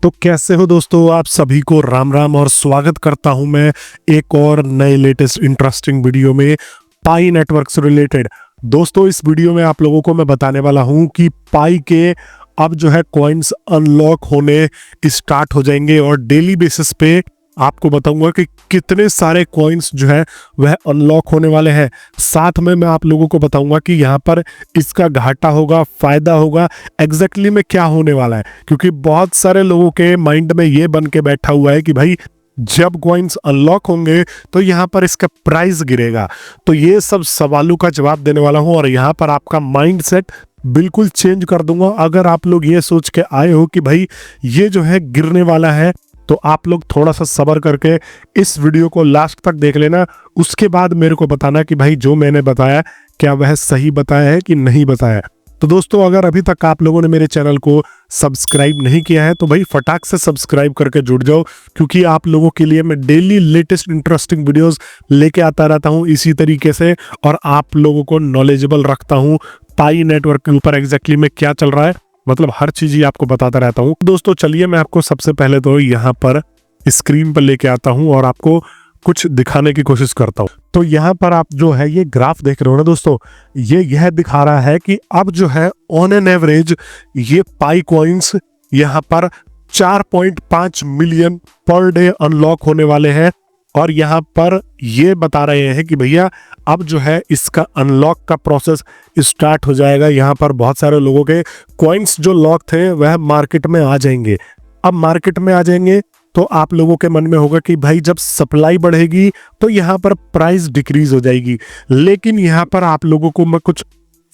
तो कैसे हो दोस्तों, आप सभी को राम राम और स्वागत करता हूं मैं एक और नए लेटेस्ट इंटरेस्टिंग वीडियो में पाई नेटवर्क से रिलेटेड। दोस्तों इस वीडियो में आप लोगों को मैं बताने वाला हूं कि पाई के अब जो है कॉइन्स अनलॉक होने स्टार्ट हो जाएंगे और डेली बेसिस पे आपको बताऊंगा कि कितने सारे कॉइन्स जो है वह अनलॉक होने वाले हैं। साथ में मैं आप लोगों को बताऊंगा कि यहाँ पर इसका घाटा होगा, फायदा होगा, एग्जैक्टली में क्या होने वाला है। क्योंकि बहुत सारे लोगों के माइंड में ये बन के बैठा हुआ है कि भाई जब कॉइन्स अनलॉक होंगे तो यहाँ पर इसका प्राइस गिरेगा। तो ये सब सवालों का जवाब देने वाला हूँ और यहाँ पर आपका माइंड सेट बिल्कुल चेंज कर दूंगा। अगर आप लोग ये सोच के आए हो कि भाई ये जो है गिरने वाला है, तो आप लोग थोड़ा सा सब्र करके इस वीडियो को लास्ट तक देख लेना। उसके बाद मेरे को बताना कि भाई जो मैंने बताया क्या वह सही बताया है कि नहीं बताया। तो दोस्तों अगर अभी तक आप लोगों ने मेरे चैनल को सब्सक्राइब नहीं किया है तो भाई फटाक से सब्सक्राइब करके जुड़ जाओ, क्योंकि आप लोगों के लिए मैं डेली लेटेस्ट इंटरेस्टिंग वीडियोस लेके आता रहता हूं इसी तरीके से, और आप लोगों को नॉलेजेबल रखता हूं पाई नेटवर्क के ऊपर एग्जैक्टली में क्या चल रहा है। मतलब हर चीज ही आपको बताता रहता हूँ। दोस्तों चलिए मैं आपको सबसे पहले तो यहाँ पर स्क्रीन पर लेके आता हूँ और आपको कुछ दिखाने की कोशिश करता हूँ। तो यहाँ पर आप जो है ये ग्राफ देख रहे हो ना दोस्तों, ये यह दिखा रहा है कि अब जो है ऑन एन एवरेज ये पाई कॉइन्स यहाँ पर 4.5 मिलियन पर डे अनलॉक होने वाले हैं। और यहाँ पर ये बता रहे हैं कि भैया अब जो है इसका अनलॉक का प्रोसेस स्टार्ट हो जाएगा। यहाँ पर बहुत सारे लोगों के कॉइन्स जो लॉक थे वह मार्केट में आ जाएंगे। अब मार्केट में आ जाएंगे तो आप लोगों के मन में होगा कि भाई जब सप्लाई बढ़ेगी तो यहाँ पर प्राइस डिक्रीज हो जाएगी। लेकिन यहाँ पर आप लोगों को मैं कुछ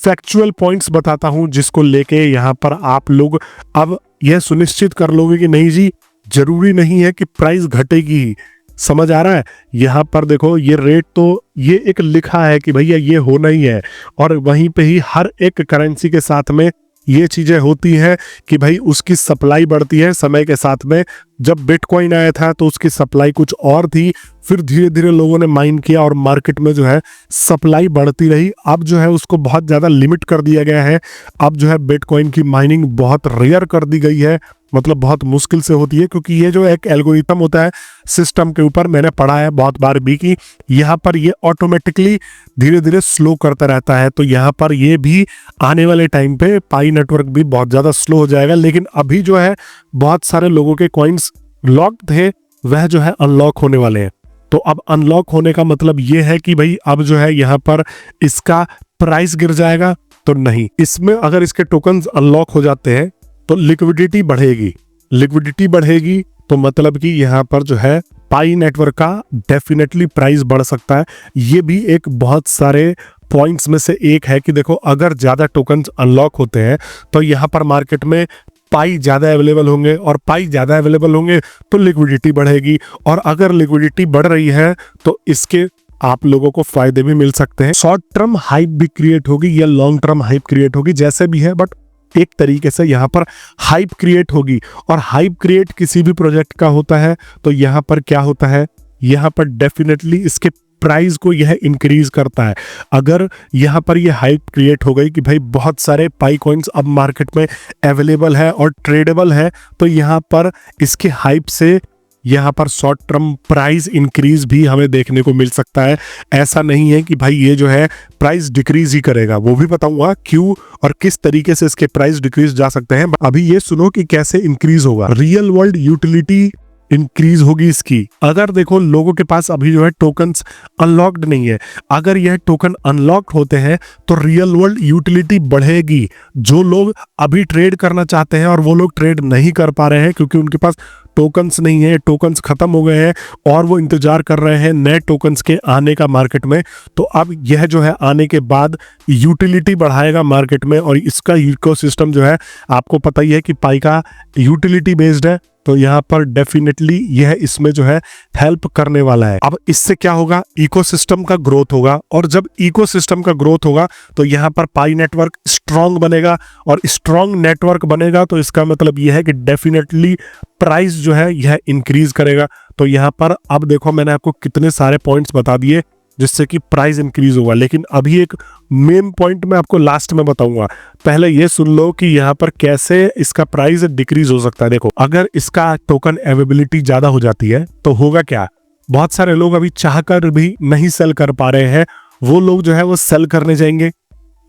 फैक्चुअल पॉइंट्स बताता हूँ जिसको लेके यहाँ पर आप लोग अब यह सुनिश्चित कर लोगे कि नहीं जी जरूरी नहीं है कि प्राइस घटेगी ही। समझ आ रहा है? यहाँ पर देखो ये रेट तो ये एक लिखा है कि भैया ये होना ही है, और वहीं पे ही हर एक करेंसी के साथ में ये चीजें होती हैं कि भाई उसकी सप्लाई बढ़ती है समय के साथ में। जब बिटकॉइन आया था तो उसकी सप्लाई कुछ और थी, फिर धीरे धीरे लोगों ने माइन किया और मार्केट में जो है सप्लाई बढ़ती रही। अब जो है उसको बहुत ज़्यादा लिमिट कर दिया गया है। अब जो है बिटकॉइन की माइनिंग बहुत रेयर कर दी गई है, मतलब बहुत मुश्किल से होती है, क्योंकि ये जो एक एल्गोरिथम होता है सिस्टम के ऊपर, मैंने पढ़ा है बहुत बार भी कि यहाँ पर ये ऑटोमेटिकली धीरे धीरे स्लो करता रहता है। तो यहाँ पर ये भी आने वाले टाइम पे पाई नेटवर्क भी बहुत ज़्यादा स्लो हो जाएगा। लेकिन अभी जो है बहुत सारे लोगों के कॉइन्स लॉक थे वह जो है अनलॉक होने वाले हैं। तो अब अनलॉक होने का मतलब ये है कि भाई अब जो है यहाँ पर इसका प्राइस गिर जाएगा, तो नहीं। इसमें अगर इसके टोकन्स अनलॉक हो जाते हैं तो लिक्विडिटी बढ़ेगी। लिक्विडिटी बढ़ेगी तो मतलब कि यहाँ पर जो है पाई नेटवर्क का डेफिनेटली प्राइस बढ़ सकता है। ये भी एक बहुत सारे पॉइंट्स में से एक है कि देखो अगर ज़्यादा टोकन्स अनलॉक होते हैं तो यहाँ पर मार्केट में पाई ज़्यादा अवेलेबल होंगे, और पाई ज़्यादा अवेलेबल होंगे तो लिक्विडिटी बढ़ेगी, और अगर लिक्विडिटी बढ़ रही है तो इसके आप लोगों को फायदे भी मिल सकते हैं। शॉर्ट टर्म हाइप भी क्रिएट होगी या लॉन्ग टर्म हाइप क्रिएट होगी, जैसे भी है, बट एक तरीके से यहाँ पर हाइप क्रिएट होगी। और हाइप क्रिएट किसी भी प्रोजेक्ट का होता है तो यहाँ पर क्या होता है, यहाँ पर डेफिनेटली इसके प्राइस को यह इंक्रीज करता है। अगर यहाँ पर यह हाइप क्रिएट हो गई कि भाई बहुत सारे पाई कॉइन्स अब मार्केट में अवेलेबल है और ट्रेडेबल है, तो यहाँ पर इसके हाइप से यहाँ पर शॉर्ट टर्म प्राइस इंक्रीज भी हमें देखने को मिल सकता है। ऐसा नहीं है कि भाई ये जो है प्राइस डिक्रीज ही करेगा, वो भी बताऊंगा क्यों और किस तरीके से इसके प्राइस डिक्रीज जा सकते हैं। अभी ये सुनो कि कैसे इंक्रीज होगा। रियल वर्ल्ड यूटिलिटी इंक्रीज होगी इसकी। अगर देखो लोगों के पास अभी जो है टोकन्स अनलॉक्ड नहीं है, अगर यह टोकन अनलॉक्ड होते हैं तो रियल वर्ल्ड यूटिलिटी बढ़ेगी। जो लोग अभी ट्रेड करना चाहते हैं और वो लोग ट्रेड नहीं कर पा रहे हैं क्योंकि उनके पास टोकन्स नहीं है, टोकन्स खत्म हो गए हैं और वो इंतजार कर रहे हैं नए टोकन्स के आने का मार्केट में। तो अब यह जो है आने के बाद यूटिलिटी बढ़ाएगा मार्केट में, और इसका इकोसिस्टम जो है आपको पता ही है कि पाई का यूटिलिटी बेस्ड है। तो यहाँ पर डेफिनेटली यह इसमें जो है हेल्प करने वाला है। अब इससे क्या होगा, इकोसिस्टम का ग्रोथ होगा, और जब इकोसिस्टम का ग्रोथ होगा तो यहाँ पर पाई नेटवर्क स्ट्रांग बनेगा, और स्ट्रांग नेटवर्क बनेगा तो इसका मतलब यह है कि डेफिनेटली प्राइस जो है यह इंक्रीज करेगा। तो यहाँ पर अब देखो मैंने आपको कितने सारे पॉइंट्स बता दिए जिससे कि प्राइस इंक्रीज होगा। लेकिन अभी एक मेन पॉइंट मैं आपको लास्ट में बताऊंगा, पहले ये सुन लो कि यहाँ पर कैसे इसका प्राइस डिक्रीज हो सकता है। देखो, अगर इसका टोकन अवेलेबिलिटी ज्यादा हो जाती है तो होगा क्या, बहुत सारे लोग अभी चाहकर भी नहीं सेल कर पा रहे हैं, वो लोग जो है वो सेल करने जाएंगे,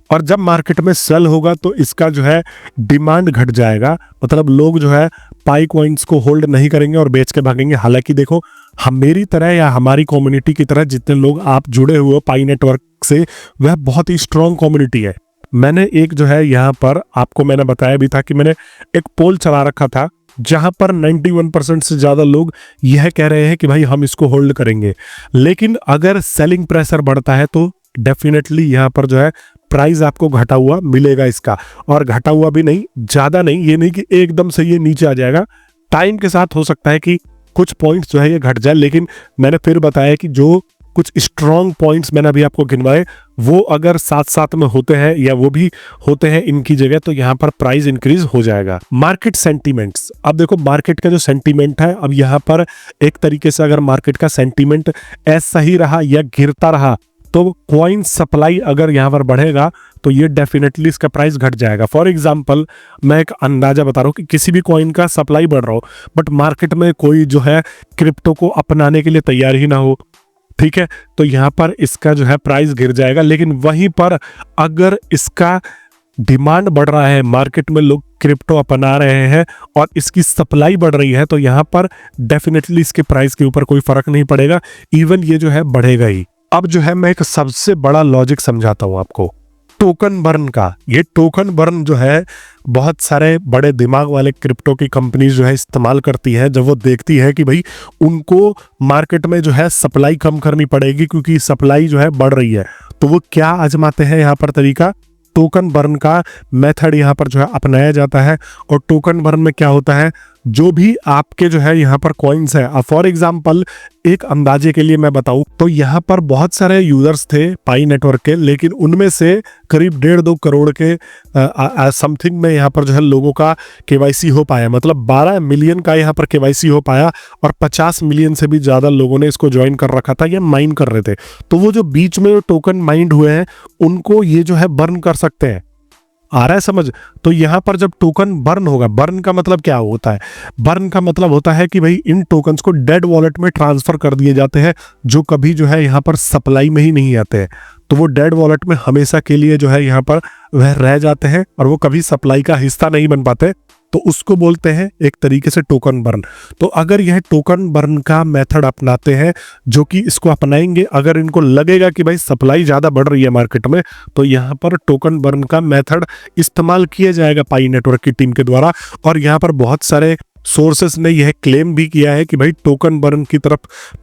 और जब मार्केट में सेल होगा तो इसका जो है डिमांड घट जाएगा, मतलब लोग जो है पाई कॉइन्स को होल्ड नहीं करेंगे और बेच के भागेंगे। हालांकि देखो, हम मेरी तरह या हमारी कम्युनिटी की तरह जितने लोग आप जुड़े हुए हो पाई नेटवर्क से, वह बहुत ही स्ट्रॉन्ग कम्युनिटी है। मैंने एक जो है यहाँ पर आपको मैंने बताया भी था कि मैंने एक पोल चला रखा था जहां पर 91% से ज्यादा लोग यह कह रहे हैं कि भाई हम इसको होल्ड करेंगे। लेकिन अगर सेलिंग प्रेशर बढ़ता है तो डेफिनेटली यहाँ पर जो है प्राइस आपको घटा हुआ मिलेगा इसका, और घटा हुआ भी नहीं, ज्यादा नहीं, ये नहीं कि एकदम से ये नीचे आ जाएगा। टाइम के साथ हो सकता है कि कुछ पॉइंट्स जो है ये घट जाए, लेकिन मैंने फिर बताया कि जो कुछ स्ट्रॉन्ग पॉइंट्स मैंने अभी आपको गिनवाए वो अगर साथ साथ में होते हैं या वो भी होते हैं इनकी जगह, तो यहाँ पर प्राइस इंक्रीज हो जाएगा। मार्केट सेंटीमेंट्स, अब देखो मार्केट का जो सेंटीमेंट है, अब यहाँ पर एक तरीके से अगर मार्केट का सेंटीमेंट ऐसा ही रहा या गिरता रहा तो कॉइन सप्लाई अगर यहाँ पर बढ़ेगा तो ये डेफिनेटली इसका प्राइस घट जाएगा। फॉर एग्जांपल मैं एक अंदाजा बता रहा हूँ कि किसी भी कॉइन का सप्लाई बढ़ रहा हो बट मार्केट में कोई जो है क्रिप्टो को अपनाने के लिए तैयार ही ना हो, ठीक है, तो यहाँ पर इसका जो है प्राइस गिर जाएगा। लेकिन वहीं पर अगर इसका डिमांड बढ़ रहा है, मार्केट में लोग क्रिप्टो अपना रहे हैं और इसकी सप्लाई बढ़ रही है, तो यहाँ पर डेफिनेटली इसके प्राइस के ऊपर कोई फर्क नहीं पड़ेगा, इवन ये जो है बढ़ेगा ही। अब जो है मैं एक सबसे बड़ा लॉजिक समझाता हूं आपको टोकन बर्न का। ये टोकन बर्न जो है बहुत सारे बड़े दिमाग वाले क्रिप्टो की कंपनीज जो है इस्तेमाल करती है, जब वो देखती है कि भाई उनको मार्केट में जो है सप्लाई कम करनी पड़ेगी क्योंकि सप्लाई जो है बढ़ रही है, तो वो क्या आजमाते हैं यहाँ पर तरीका, टोकन बर्न का मेथड यहाँ पर जो है अपनाया जाता है। और टोकन बर्न में क्या होता है, जो भी आपके जो है यहाँ पर कॉइन्स है, फॉर एग्जांपल एक अंदाजे के लिए मैं बताऊं तो यहाँ पर बहुत सारे यूजर्स थे पाई नेटवर्क के, लेकिन उनमें से करीब 1.5-2 करोड़ के समथिंग में यहाँ पर जो है लोगों का केवाईसी हो पाया, मतलब 12 मिलियन का यहाँ पर केवाईसी हो पाया, और 50 मिलियन से भी ज्यादा लोगों ने इसको ज्वाइन कर रखा था या माइन कर रहे थे। तो वो जो बीच में टोकन माइंड हुए हैं उनको ये जो है बर्न कर सकते हैं। आ रहा है समझ? तो यहां पर जब टोकन बर्न होगा, बर्न का मतलब क्या होता है, बर्न का मतलब होता है कि भाई इन टोकन्स को डेड वॉलेट में ट्रांसफर कर दिए जाते हैं जो कभी जो है यहाँ पर सप्लाई में ही नहीं आते हैं, तो वो डेड वॉलेट में हमेशा के लिए जो है यहाँ पर वह रह जाते हैं और वो कभी सप्लाई का हिस्सा नहीं बन पाते, तो उसको बोलते हैं एक तरीके से टोकन बर्न। तो अगर यह टोकन बर्न का मेथड अपनाते हैं, जो कि इसको अपनाएंगे अगर इनको लगेगा कि भाई सप्लाई ज़्यादा बढ़ रही है मार्केट में, तो यहाँ पर टोकन बर्न का मेथड इस्तेमाल किया जाएगा पाई नेटवर्क की टीम के द्वारा। और यहाँ पर बहुत सारे सोर्सेस ने यह क्लेम भी किया है कि भाई टोकन बर्न की तरफ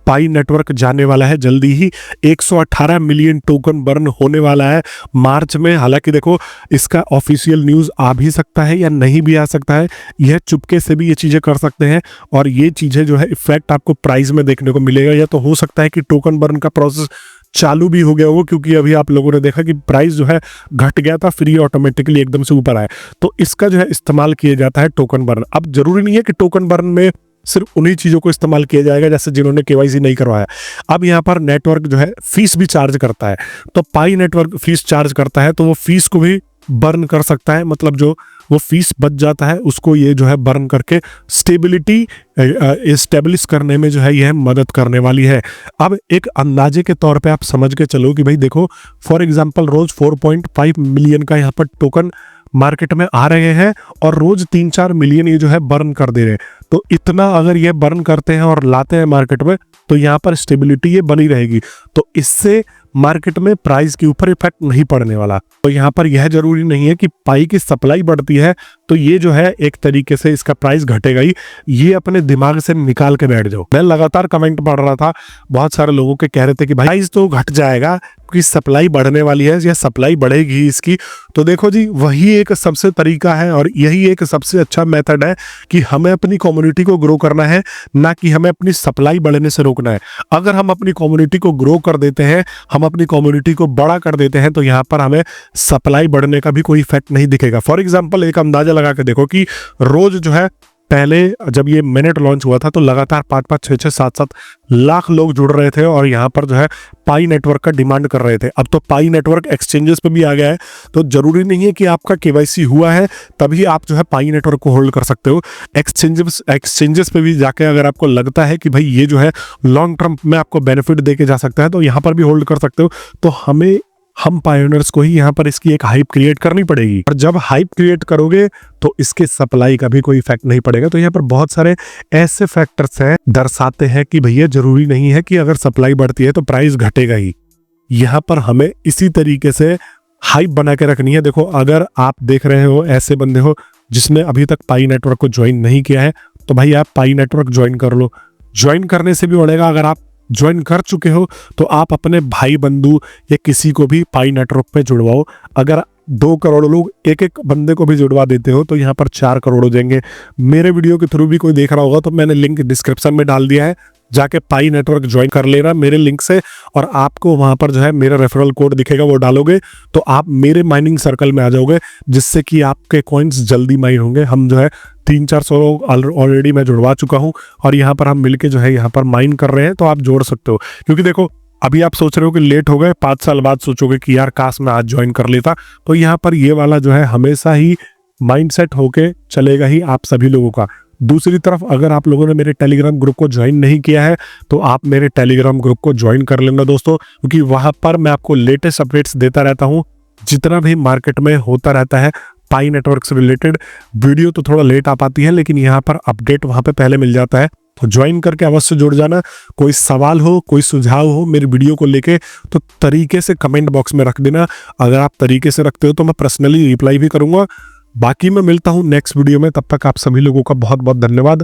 पाई नेटवर्क जाने वाला है जल्दी ही। 118 मिलियन टोकन बर्न होने वाला है मार्च में। हालांकि देखो इसका ऑफिशियल न्यूज़ आ भी सकता है या नहीं भी आ सकता है, यह चुपके से भी ये चीज़ें कर सकते हैं और ये चीज़ें जो है इफेक्ट आपको प्राइस में देखने को मिलेगा, या तो हो सकता है कि टोकन बर्न का प्रोसेस चालू भी हो गया हो, क्योंकि अभी आप लोगों ने देखा कि प्राइस जो है घट गया था फिर ये ऑटोमेटिकली एकदम से ऊपर आया। तो इसका जो है इस्तेमाल किया जाता है टोकन बर्न। अब जरूरी नहीं है कि टोकन बर्न में सिर्फ उन्हीं चीज़ों को इस्तेमाल किया जाएगा जैसे जिन्होंने केवाईसी नहीं करवाया। अब यहाँ पर नेटवर्क जो है फीस भी चार्ज करता है, तो पाई नेटवर्क फीस चार्ज करता है, तो वो फीस को भी बर्न कर सकता है, मतलब जो वो फीस बच जाता है उसको ये जो है बर्न करके स्टेबिलिटी एस्टेब्लिश करने में जो है यह मदद करने वाली है। अब एक अंदाजे के तौर पे आप समझ के चलो कि भाई देखो फॉर एग्जांपल रोज 4.5 मिलियन का यहाँ पर टोकन मार्केट में आ रहे हैं और रोज 3-4 मिलियन ये जो है बर्न कर दे रहे हैं, तो इतना अगर ये बर्न करते हैं और लाते हैं मार्केट में तो यहाँ पर स्टेबिलिटी ये बनी रहेगी, तो इससे मार्केट में प्राइस के ऊपर इफेक्ट नहीं पड़ने वाला। तो यहाँ पर यह जरूरी नहीं है कि पाई की सप्लाई बढ़ती है तो ये जो है एक तरीके से इसका प्राइस घटेगा ही, ये अपने दिमाग से निकाल के बैठ जाओ। मैं लगातार कमेंट पढ़ रहा था, बहुत सारे लोगों के कह रहे थे कि भाई प्राइस तो घट जाएगा कि सप्लाई बढ़ने वाली है या सप्लाई बढ़ेगी इसकी। तो देखो जी, वही एक सबसे तरीका है और यही एक सबसे अच्छा मेथड है कि हमें अपनी कम्युनिटी को ग्रो करना है, ना कि हमें अपनी सप्लाई बढ़ने से रोकना है। अगर हम अपनी कम्युनिटी को ग्रो कर देते हैं, हम अपनी कम्युनिटी को बड़ा कर देते हैं, तो यहाँ पर हमें सप्लाई बढ़ने का भी कोई इफेक्ट नहीं दिखेगा। फॉर एग्जाम्पल एक अंदाजा लगा के देखो कि रोज जो है पहले जब ये मिनट लॉन्च हुआ था तो लगातार 5-5, 6-6, 7-7 लाख लोग जुड़ रहे थे और यहाँ पर जो है पाई नेटवर्क का डिमांड कर रहे थे। अब तो पाई नेटवर्क एक्सचेंजेस पे भी आ गया है, तो जरूरी नहीं है कि आपका केवाईसी हुआ है तभी आप जो है पाई नेटवर्क को होल्ड कर सकते हो। एक्सचेंजेस पे भी जाके अगर आपको लगता है कि भाई ये जो है लॉन्ग टर्म में आपको बेनिफिट दे के जा सकता है तो यहाँ पर भी होल्ड कर सकते हो। तो हम पायोनियर्स को ही यहाँ पर इसकी एक हाइप क्रिएट करनी पड़ेगी, और जब हाइप क्रिएट करोगे तो इसके सप्लाई का भी कोई इफेक्ट नहीं पड़ेगा। तो यहाँ पर बहुत सारे ऐसे फैक्टर्स हैं दर्शाते हैं कि भैया जरूरी नहीं है कि अगर सप्लाई बढ़ती है तो प्राइस घटेगा ही। यहाँ पर हमें इसी तरीके से हाइप बना के रखनी है। देखो, अगर आप देख रहे हो ऐसे बंदे हो जिसने अभी तक पाई नेटवर्क को ज्वाइन नहीं किया है तो भाई आप पाई नेटवर्क ज्वाइन कर लो। ज्वाइन करने से भी बढ़ेगा, अगर आप ज्वाइन कर चुके हो तो आप अपने भाई बंधु या किसी को भी पाई नेटवर्क पे जुड़वाओ। अगर 2 करोड़ लोग एक एक बंदे को भी जुड़वा देते हो तो यहाँ पर 4 करोड़ हो जाएंगे। मेरे वीडियो के थ्रू भी कोई देख रहा होगा तो मैंने लिंक डिस्क्रिप्शन में डाल दिया है, जाके पाई नेटवर्क ज्वाइन कर लेना मेरे लिंक से, और आपको वहां पर जो है मेरा रेफरल कोड दिखेगा, वो डालोगे तो आप मेरे माइनिंग सर्कल में आ जाओगे, जिससे कि आपके कॉइन्स जल्दी माइन होंगे। हम जो है 300-400 लोग ऑलरेडी मैं जुड़वा चुका हूं और यहाँ पर हम मिलके जो है यहाँ पर माइन कर रहे हैं, तो आप जोड़ सकते हो। क्योंकि देखो, अभी आप सोच रहे हो कि लेट हो गए, 5 साल बाद सोचोगे कि यार काश मैं आज ज्वाइन कर लेता, तो यहाँ पर ये वाला जो है हमेशा ही माइंडसेट होके चलेगा ही आप सभी लोगों का। दूसरी तरफ अगर आप लोगों ने मेरे टेलीग्राम ग्रुप को ज्वाइन नहीं किया है तो आप मेरे टेलीग्राम ग्रुप को ज्वाइन कर लेना दोस्तों, क्योंकि वहां पर मैं आपको लेटेस्ट अपडेट्स देता रहता हूं। जितना भी मार्केट में होता रहता है पाई नेटवर्क से रिलेटेड, वीडियो तो थोड़ा लेट आ पाती है लेकिन यहाँ पर अपडेट वहां पे पहले मिल जाता है। तो ज्वाइन करके अवश्य जुड़ जाना। कोई सवाल हो, कोई सुझाव हो मेरी वीडियो को लेके तो तरीके से कमेंट बॉक्स में रख देना। अगर आप तरीके से रखते हो तो मैं पर्सनली रिप्लाई भी करूंगा। बाकी मैं मिलता हूं नेक्स्ट वीडियो में, तब तक आप सभी लोगों का बहुत बहुत धन्यवाद।